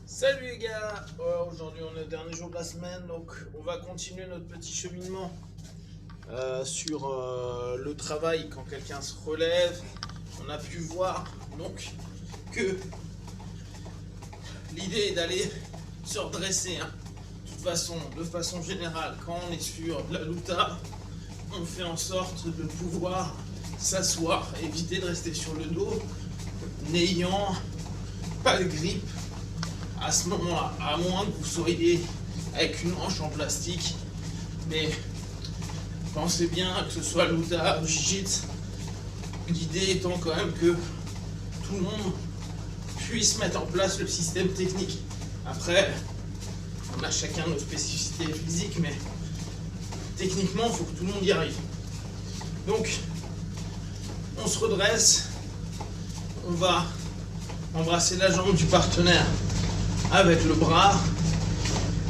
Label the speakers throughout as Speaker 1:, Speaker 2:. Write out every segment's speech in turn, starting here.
Speaker 1: Salut les gars, aujourd'hui on est le dernier jour de la semaine, donc on va continuer notre petit cheminement sur le travail quand quelqu'un se relève. On a pu voir donc que l'idée est d'aller se redresser, hein. De façon générale, quand on est sur de la louta, on fait en sorte de pouvoir s'asseoir, éviter de rester sur le dos, n'ayant pas de grippe à ce moment-là, à moins que vous soyez avec une hanche en plastique. Mais pensez bien que ce soit Louta ou Jiu-Jitsu, l'idée étant quand même que tout le monde puisse mettre en place le système technique. Après, on a chacun nos spécificités physiques, mais techniquement, il faut que tout le monde y arrive. Donc, on se redresse, on va embrasser la jambe du partenaire avec le bras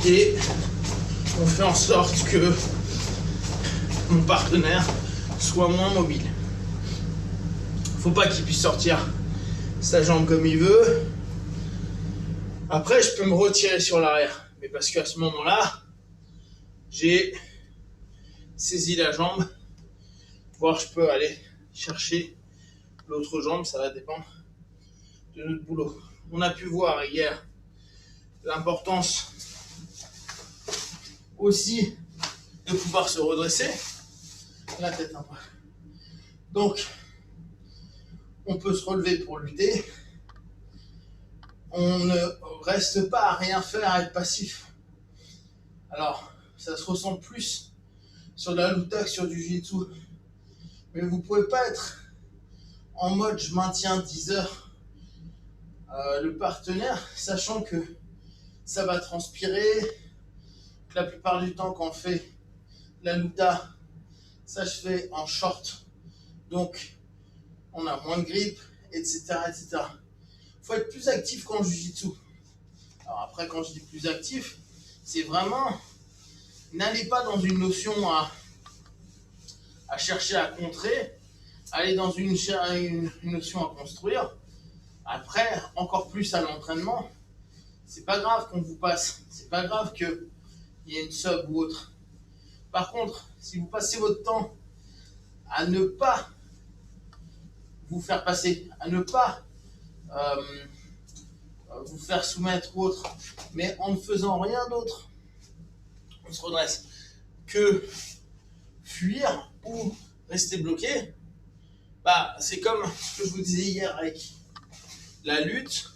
Speaker 1: et on fait en sorte que mon partenaire soit moins mobile. Faut pas qu'il puisse sortir sa jambe comme il veut. Après, je peux me retirer sur l'arrière, mais parce qu'à ce moment-là, j'ai saisi la jambe, voire je peux aller chercher l'autre jambe, ça va dépendre de notre boulot. On a pu voir hier l'importance aussi de pouvoir se redresser la tête un peu. Donc, on peut se relever pour lutter. On ne reste pas à rien faire, à être passif. Alors, ça se ressent plus sur de la louta que sur du jiu-jitsu. Mais vous pouvez pas être en mode je maintiens 10 heures le partenaire, sachant que ça va transpirer, que la plupart du temps quand on fait la louta, ça se fait en short. Donc, on a moins de grippe, etc. etc. Il faut être plus actif qu'en jiu-jitsu. Alors après, quand je dis plus actif, c'est vraiment, n'allez pas dans une notion à chercher à contrer, allez dans une notion à construire. Après, encore plus à l'entraînement, c'est pas grave qu'on vous passe, c'est pas grave qu'il y ait une sub ou autre. Par contre, si vous passez votre temps à ne pas vous faire passer, à ne pas vous faire soumettre ou autre, mais en ne faisant rien d'autre, on se redresse, que fuir ou rester bloqué, bah, c'est comme ce que je vous disais hier avec la lutte,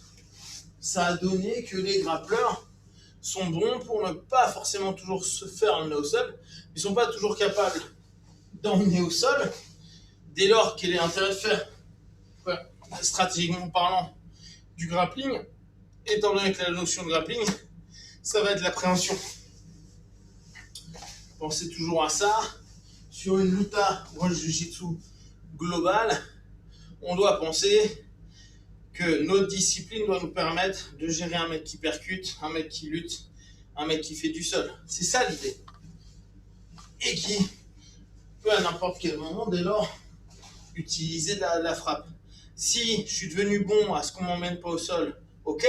Speaker 1: ça a donné que les grappleurs sont bons pour ne pas forcément toujours se faire emmener au sol, ils sont pas toujours capables d'emmener au sol, dès lors qu'il est intérêt de faire, stratégiquement parlant, du grappling, étant donné que la notion de grappling, ça va être l'appréhension. Pensez toujours à ça. Sur une luta ou un jiu-jitsu global, on doit penser que notre discipline doit nous permettre de gérer un mec qui percute, un mec qui lutte, un mec qui fait du sol. C'est ça l'idée. Et qui peut à n'importe quel moment, dès lors, utiliser la frappe. Si je suis devenu bon à ce qu'on m'emmène pas au sol, ok,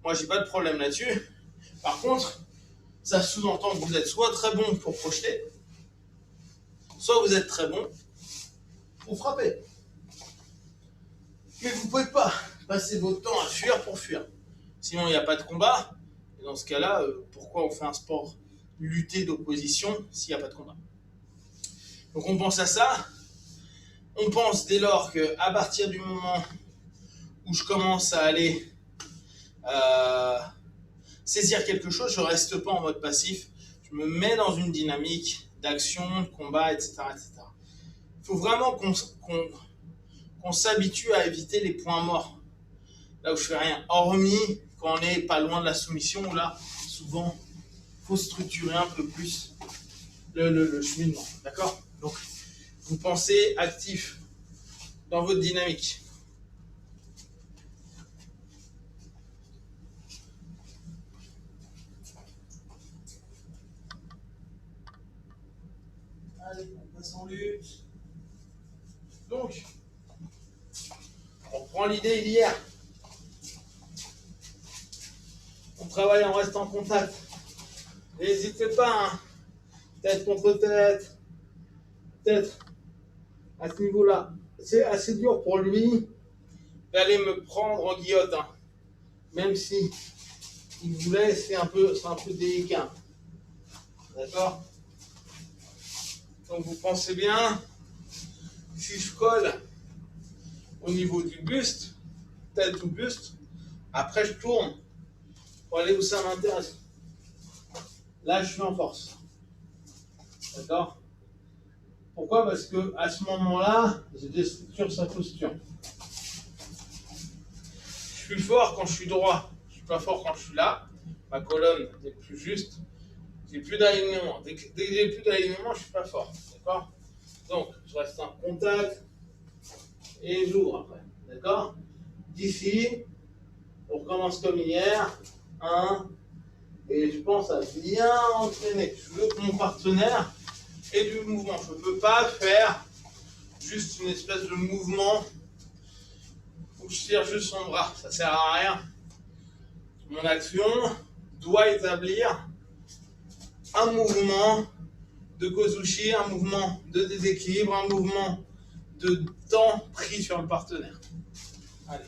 Speaker 1: moi j'ai pas de problème là-dessus. Par contre, ça sous-entend que vous êtes soit très bon pour projeter, soit vous êtes très bon pour frapper. Mais vous pouvez pas passer votre temps à fuir pour fuir. Sinon, il n'y a pas de combat. Et dans ce cas-là, pourquoi on fait un sport lutter d'opposition s'il n'y a pas de combat? Donc on pense à ça. On pense dès lors qu'à partir du moment où je commence à aller saisir quelque chose, je ne reste pas en mode passif. Je me mets dans une dynamique d'action, de combat, etc. etc. Il faut vraiment qu'on s'habitue à éviter les points morts. Là où je fais rien. Hormis quand on n'est pas loin de la soumission, où là, souvent, il faut structurer un peu plus le cheminement. D'accord? Donc, vous pensez actif dans votre dynamique. Allez, on passe en lutte. Donc, on reprend l'idée d'hier. On travaille, on reste en contact. N'hésitez pas, hein. Tête contre tête, tête à ce niveau-là. C'est assez dur pour lui d'aller me prendre en guillotte, hein. Même si il voulait, c'est un peu délicat. D'accord? Donc vous pensez bien, si je colle au niveau du buste, tête ou buste, après je tourne pour aller où ça m'intéresse. Là, je suis en force. D'accord? Pourquoi? Parce que à ce moment-là, j'ai des structures sa posture. Je suis fort quand je suis droit. Je suis pas fort quand je suis là. Ma colonne n'est plus juste. J'ai plus d'alignement. Dès que j'ai plus d'alignement, je suis pas fort. D'accord? Donc, je reste en contact et j'ouvre après. D'accord? D'ici, on recommence comme hier. 1. Et je pense à bien entraîner. Je veux que mon partenaire ait du mouvement. Je ne peux pas faire juste une espèce de mouvement où je tire juste son bras. Ça ne sert à rien. Mon action doit établir un mouvement de Kozushi, un mouvement de déséquilibre, un mouvement de temps pris sur le partenaire. Allez.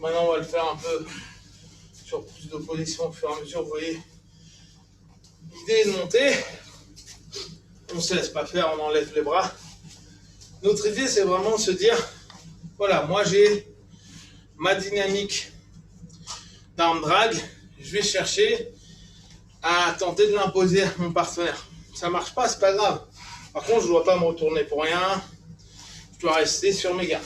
Speaker 1: Maintenant, on va le faire un peu sur plus de positions au fur et à mesure. Vous voyez, l'idée est de monter. On ne se laisse pas faire, on enlève les bras. Notre idée, c'est vraiment de se dire, voilà, moi j'ai ma dynamique d'arm drag, je vais chercher à tenter de l'imposer à mon partenaire. Ça marche pas, c'est pas grave. Par contre, je ne dois pas me retourner pour rien, je dois rester sur mes gardes.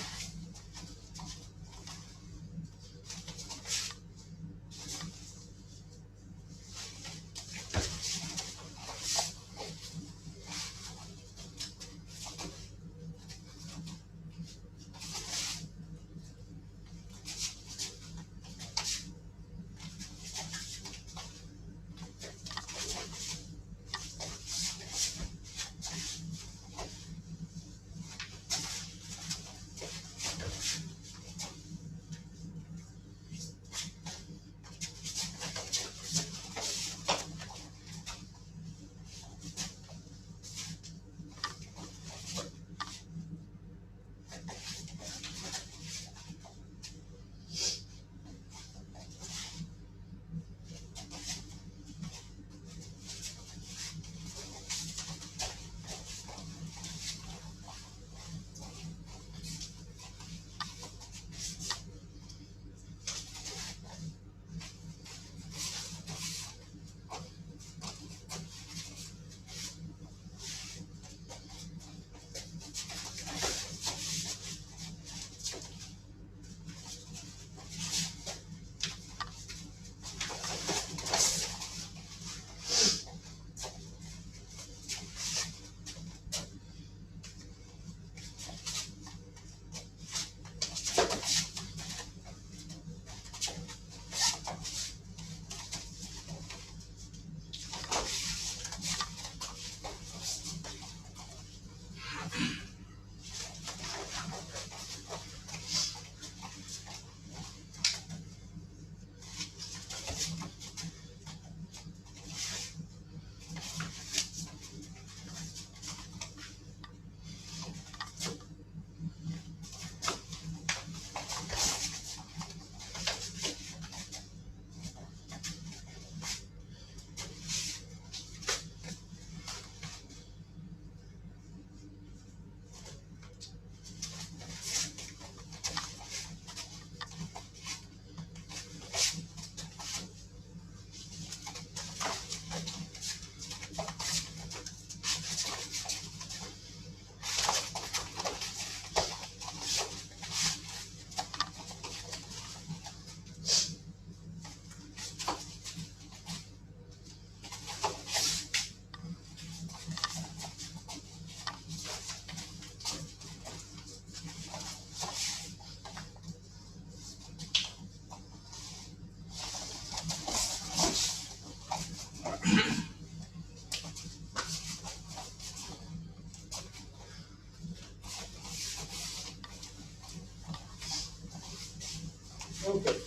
Speaker 1: Okay.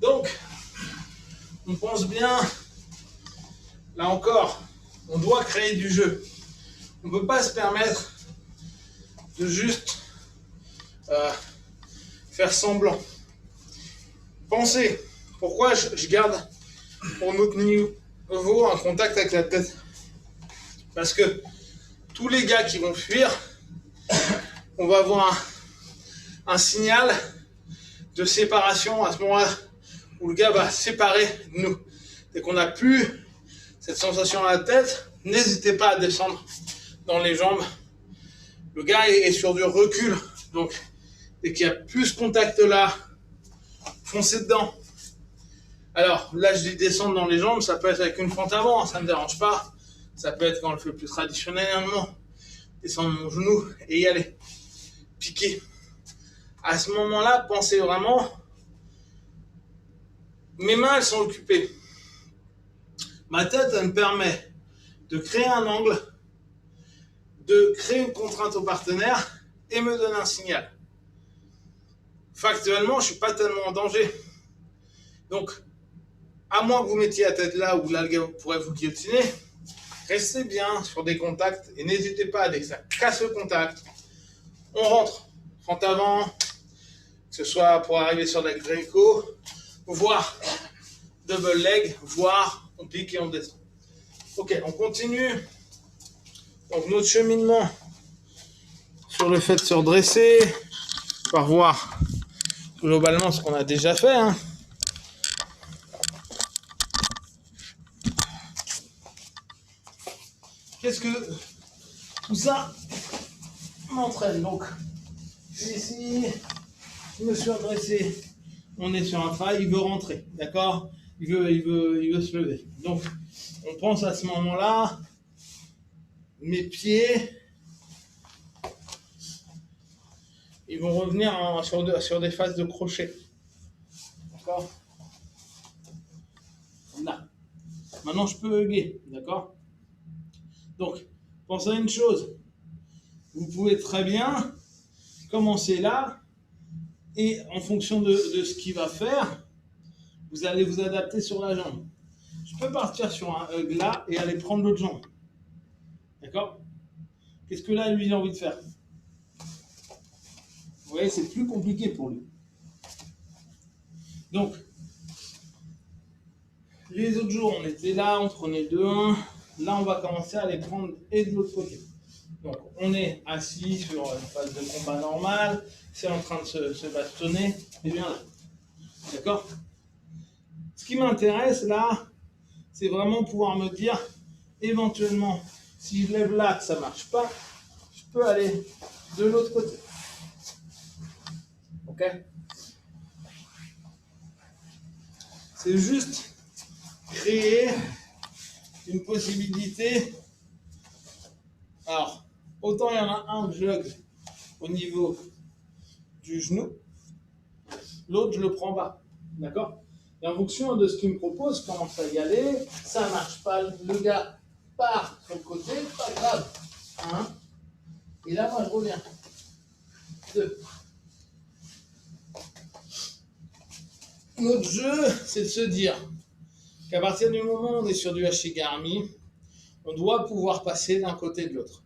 Speaker 1: Donc, on pense bien, là encore, on doit créer du jeu. On ne peut pas se permettre de juste faire semblant. Pensez, pourquoi je garde pour notre niveau un contact avec la tête? Parce que tous les gars qui vont fuir, on va avoir un signal de séparation à ce moment-là où le gars va se séparer de nous. Dès qu'on n'a plus cette sensation à la tête, n'hésitez pas à descendre dans les jambes. Le gars est sur du recul, donc dès qu'il n'y a plus ce contact-là, foncez dedans. Alors là, je dis descendre dans les jambes, ça peut être avec une fente avant, ça ne me dérange pas. Ça peut être quand on le fait plus traditionnellement, descendre mon genou et y aller. Piquer. À ce moment-là, pensez vraiment, mes mains, elles sont occupées. Ma tête, elle me permet de créer un angle, de créer une contrainte au partenaire et me donner un signal. Factuellement, je ne suis pas tellement en danger. Donc, à moins que vous mettiez la tête là où là, le gars pourrait vous guillotiner, restez bien sur des contacts et n'hésitez pas, dès que ça casse le contact, on rentre, fente avant, Que ce soit pour arriver sur la gréco, voire double leg, voire on pique et on descend. Ok, on continue. Donc notre cheminement sur le fait de se redresser, on va voir globalement ce qu'on a déjà fait. Hein. Qu'est-ce que tout ça m'entraîne? Donc, ici, je me suis redressé. On est sur un travail, il veut rentrer, d'accord? Il veut se lever. Donc, on pense à ce moment-là, mes pieds, ils vont revenir sur des phases de crochet. D'accord? Là. Maintenant, je peux hugger, d'accord? Donc, pensez à une chose. Vous pouvez très bien commencer là et en fonction de ce qu'il va faire, vous allez vous adapter sur la jambe. Je peux partir sur un hug là et aller prendre l'autre jambe. D'accord? Qu'est-ce que là, lui, il a envie de faire? Vous voyez, c'est plus compliqué pour lui. Donc, les autres jours, on était là, on prenait 2-1. Là, on va commencer à les prendre et de l'autre côté. Donc, on est assis sur une phase de combat normale. C'est en train de se bastonner. Et bien là. D'accord? Ce qui m'intéresse là, c'est vraiment pouvoir me dire, éventuellement, si je lève là que ça ne marche pas, je peux aller de l'autre côté. Ok? C'est juste créer une possibilité. Alors, autant il y en a un que je hug au niveau du genou, l'autre je le prends bas. D'accord? Et en fonction de ce qu'il me propose, je commence à y aller. Ça ne marche pas, le gars part sur le côté, pas grave. 1. Et là, moi je reviens. 2. Notre jeu, c'est de se dire qu'à partir du moment où on est sur du Hashigami, on doit pouvoir passer d'un côté et de l'autre.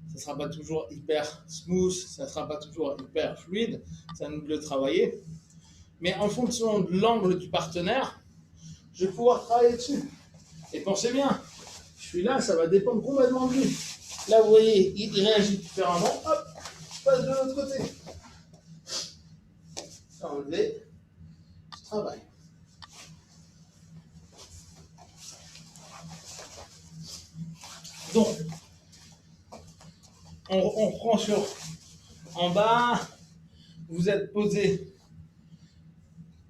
Speaker 1: Ça ne sera pas toujours hyper smooth, ça ne sera pas toujours hyper fluide, ça nous de le travailler. Mais en fonction de l'angle du partenaire, je vais pouvoir travailler dessus. Et pensez bien, je suis là, ça va dépendre complètement de lui. Là, vous voyez, il réagit différemment. Hop, je passe de l'autre côté. Ça enlevé. Je travaille. Donc, on prend sur en bas, vous êtes posé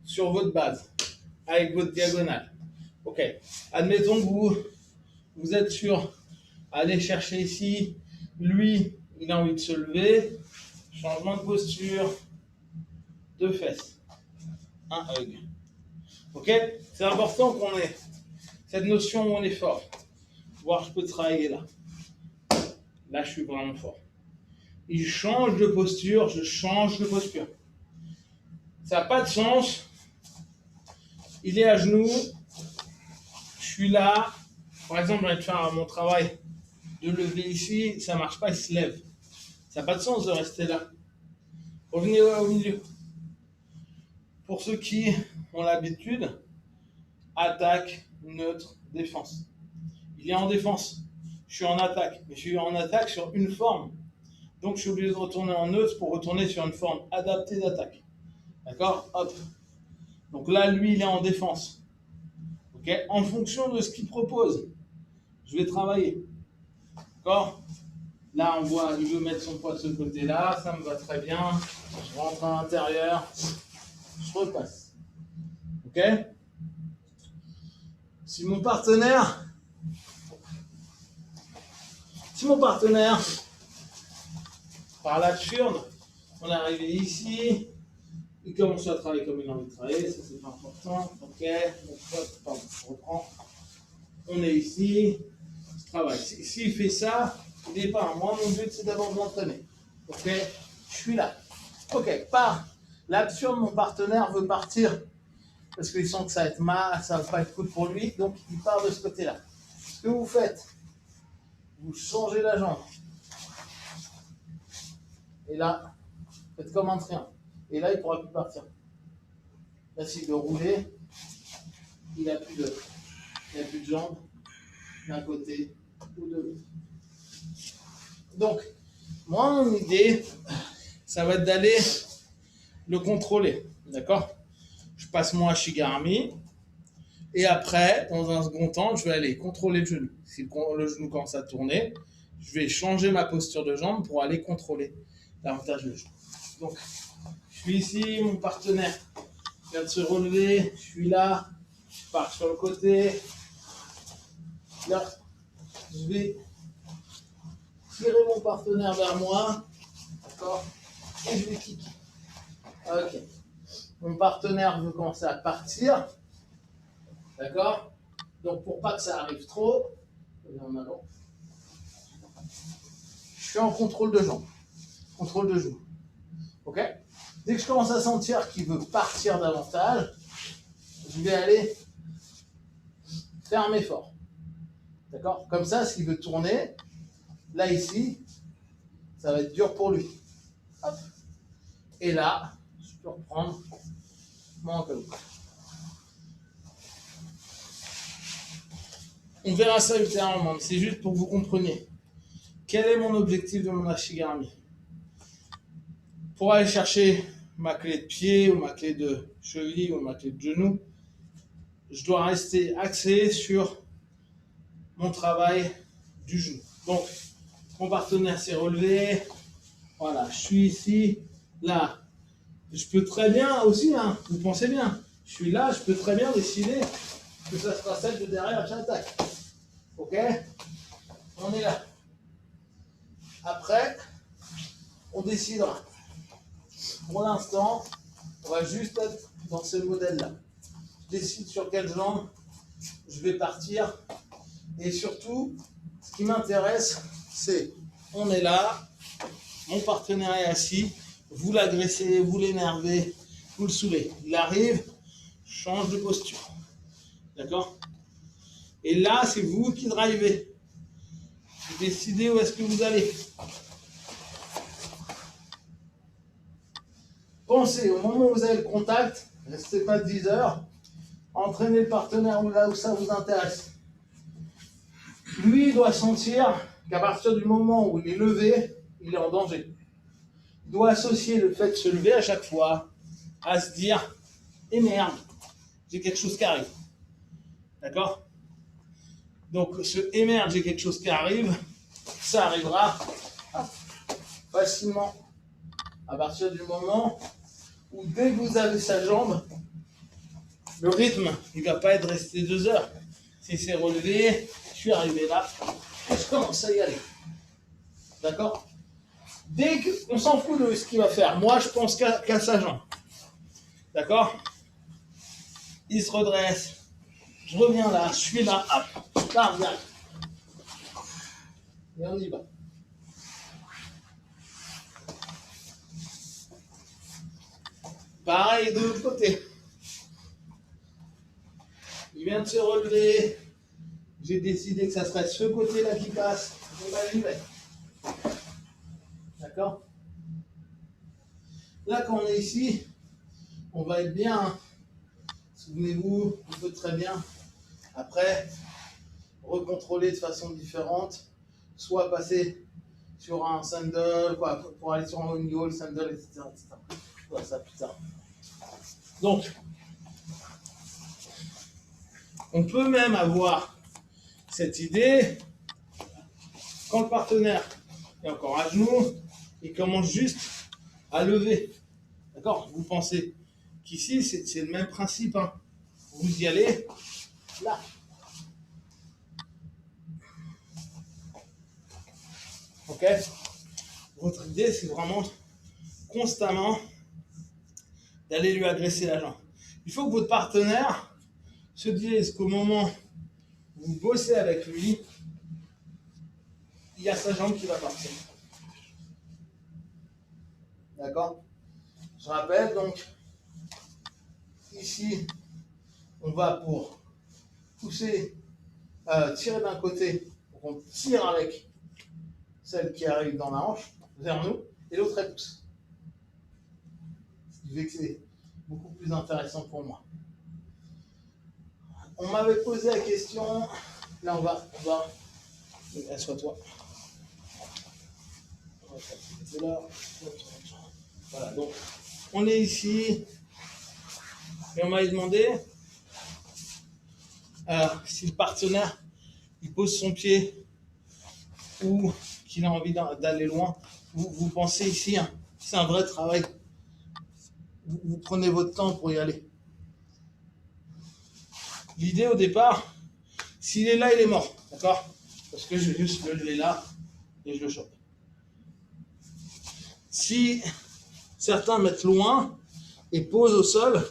Speaker 1: sur votre base avec votre diagonale. Ok, admettons que vous êtes sur aller chercher ici, lui, il a envie de se lever, changement de posture, 2 fesses, un hug. Ok, c'est important qu'on ait cette notion où on est fort. Voir, je peux travailler là. Là, je suis vraiment fort. Il change de posture, je change de posture. Ça n'a pas de sens. Il est à genoux. Je suis là. Par exemple, je vais faire mon travail de lever ici. Ça ne marche pas, il se lève. Ça n'a pas de sens de rester là. Revenez au milieu. Pour ceux qui ont l'habitude, attaque, neutre, défense. Il est en défense. Je suis en attaque. Mais je suis en attaque sur une forme. Donc, je suis obligé de retourner en neutre pour retourner sur une forme adaptée d'attaque. D'accord? Hop. Donc là, lui, il est en défense. Ok? En fonction de ce qu'il propose, je vais travailler. D'accord? Là, on voit, il veut mettre son poids de ce côté-là. Ça me va très bien. Je rentre à l'intérieur. Je repasse. Ok? Si mon partenaire par la churne, on est arrivé ici, il commence à travailler comme il a envie de travailler, ça c'est pas important. Ok, donc, je reprends. On est ici, je travaille. S'il fait ça, il n'est pas à moi, mon but c'est d'abord de m'entraîner. Ok, je suis là. Ok, l'absurde, mon partenaire veut partir parce qu'il sent que ça va être mal, ça va pas être cool pour lui, donc il part de ce côté-là. Ce que vous faites, vous changez la jambe. Et là, faites comme un triangle. Et là, il ne pourra plus partir. Là, s'il veut rouler, il n'a plus de jambes d'un côté ou de l'autre. Donc, moi, mon idée, ça va être d'aller le contrôler. D'accord? Je passe mon Ashigarami. Et après, dans un second temps, je vais aller contrôler le genou. Si le genou commence à tourner, je vais changer ma posture de jambe pour aller contrôler davantage le genou. Donc, je suis ici, mon partenaire vient de se relever, je suis là, je pars sur le côté. Là, je vais tirer mon partenaire vers moi, d'accord? Et je vais kicker. Ok. Mon partenaire veut commencer à partir, d'accord? Donc, pour pas que ça arrive trop, en avant, je suis en contrôle de jambe, contrôle de genou. Ok? Dès que je commence à sentir qu'il veut partir davantage, je vais aller fermer fort. D'accord? Comme ça, s'il veut tourner, là, ici, ça va être dur pour lui. Hop. Et là, je peux reprendre mon encolure. On verra ça ultérieurement, mais c'est juste pour que vous compreniez. Quel est mon objectif de mon Ashigarami? Pour aller chercher ma clé de pied, ou ma clé de cheville, ou ma clé de genou, je dois rester axé sur mon travail du genou. Donc, mon partenaire s'est relevé. Voilà, je suis ici, là. Je peux très bien aussi, hein, vous pensez bien, je suis là, je peux très bien décider que ça sera celle de derrière que j'attaque. Ok? On est là. Après, on décidera. Pour l'instant, on va juste être dans ce modèle-là. Je décide sur quelle jambe je vais partir. Et surtout, ce qui m'intéresse, c'est on est là, mon partenaire est assis, vous l'agressez, vous l'énervez, vous le saoulez. Il arrive, change de posture. D'accord? Et là, c'est vous qui drivez. Vous décidez où est-ce que vous allez. Pensez, au moment où vous avez le contact, restez pas 10 heures, entraînez le partenaire là où ça vous intéresse. Lui, il doit sentir qu'à partir du moment où il est levé, il est en danger. Il doit associer le fait de se lever à chaque fois à se dire « Eh merde, j'ai quelque chose qui arrive. » D'accord? Donc, ce « Eh merde, j'ai quelque chose qui arrive », ça arrivera facilement à partir du moment où dès que vous avez sa jambe, le rythme, il ne va pas être resté 2 heures. Si c'est relevé, je suis arrivé là, et je commence à y aller. D'accord? Dès qu'on s'en fout de ce qu'il va faire, moi je pense qu'à sa jambe. D'accord? Il se redresse, je reviens là, je suis là, hop, là, regarde. Et on y va. Pareil de l'autre côté. Il vient de se relever. J'ai décidé que ça serait ce côté-là qui passe. Et ben, j'y vais. D'accord? Là, quand on est ici, on va être bien. Souvenez-vous, on peut très bien, après, recontrôler de façon différente, soit passer sur un sandal, quoi, pour aller sur un wing sandal, etc. Je vois ça plus tard. Donc, on peut même avoir cette idée, quand le partenaire est encore à genoux, il commence juste à lever. D'accord? Vous pensez qu'ici, c'est le même principe. Hein. Vous y allez là. Ok? Votre idée, c'est vraiment constamment d'aller lui agresser la jambe. Il faut que votre partenaire se dise qu'au moment où vous bossez avec lui, il y a sa jambe qui va partir. D'accord? Je rappelle donc, ici, on va pour pousser, tirer d'un côté, donc on tire avec celle qui arrive dans la hanche, vers nous, et l'autre elle pousse. Ce qui fait que c'est beaucoup plus intéressant pour moi. On m'avait posé la question. Là, on va. Assois-toi. Voilà, donc on est ici et on m'avait demandé si le partenaire il pose son pied ou qu'il a envie d'aller loin. Vous pensez ici, hein, c'est un vrai travail. Vous prenez votre temps pour y aller. L'idée au départ, s'il est là, il est mort, d'accord? Parce que je vais juste le lever là et je le chope. Si certains mettent loin et posent au sol,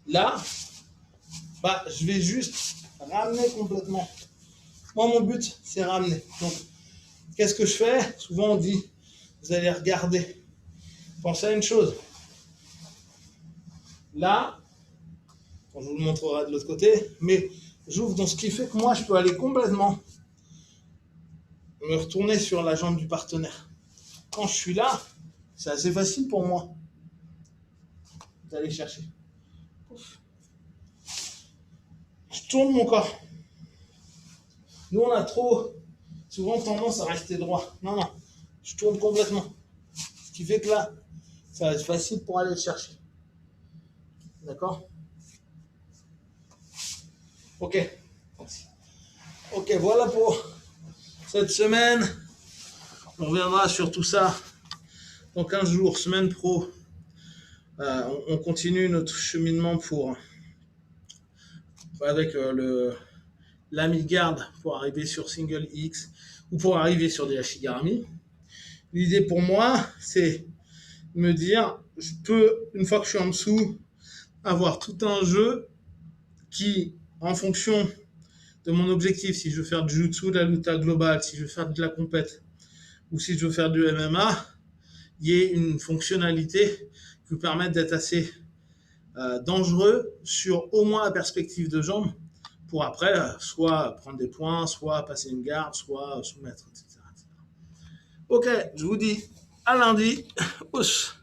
Speaker 1: là, bah, je vais juste ramener complètement. Moi, mon but, c'est ramener. Donc, qu'est-ce que je fais? Souvent, on dit, vous allez regarder. Pensez à une chose. Là, je vous le montrerai de l'autre côté, mais j'ouvre dans ce qui fait que moi, je peux aller complètement me retourner sur la jambe du partenaire. Quand je suis là, c'est assez facile pour moi d'aller chercher. Je tourne mon corps. Nous, on a trop souvent tendance à rester droit. Non, non, je tourne complètement. Ce qui fait que là, ça va être facile pour aller le chercher. D'accord? Ok. Ok, voilà pour cette semaine. On reviendra sur tout ça dans 15 jours, semaine pro. On continue notre cheminement avec la mi-garde pour arriver sur single X ou pour arriver sur des Ashigarami. L'idée pour moi, c'est de me dire, je peux, une fois que je suis en dessous, avoir tout un jeu qui, en fonction de mon objectif, si je veux faire du jutsu, de la luta globale, si je veux faire de la compète, ou si je veux faire du MMA, il y ait une fonctionnalité qui vous permette d'être assez dangereux sur au moins la perspective de jambe pour après soit prendre des points, soit passer une garde, soit soumettre, etc. Ok, je vous dis à lundi. Ouch.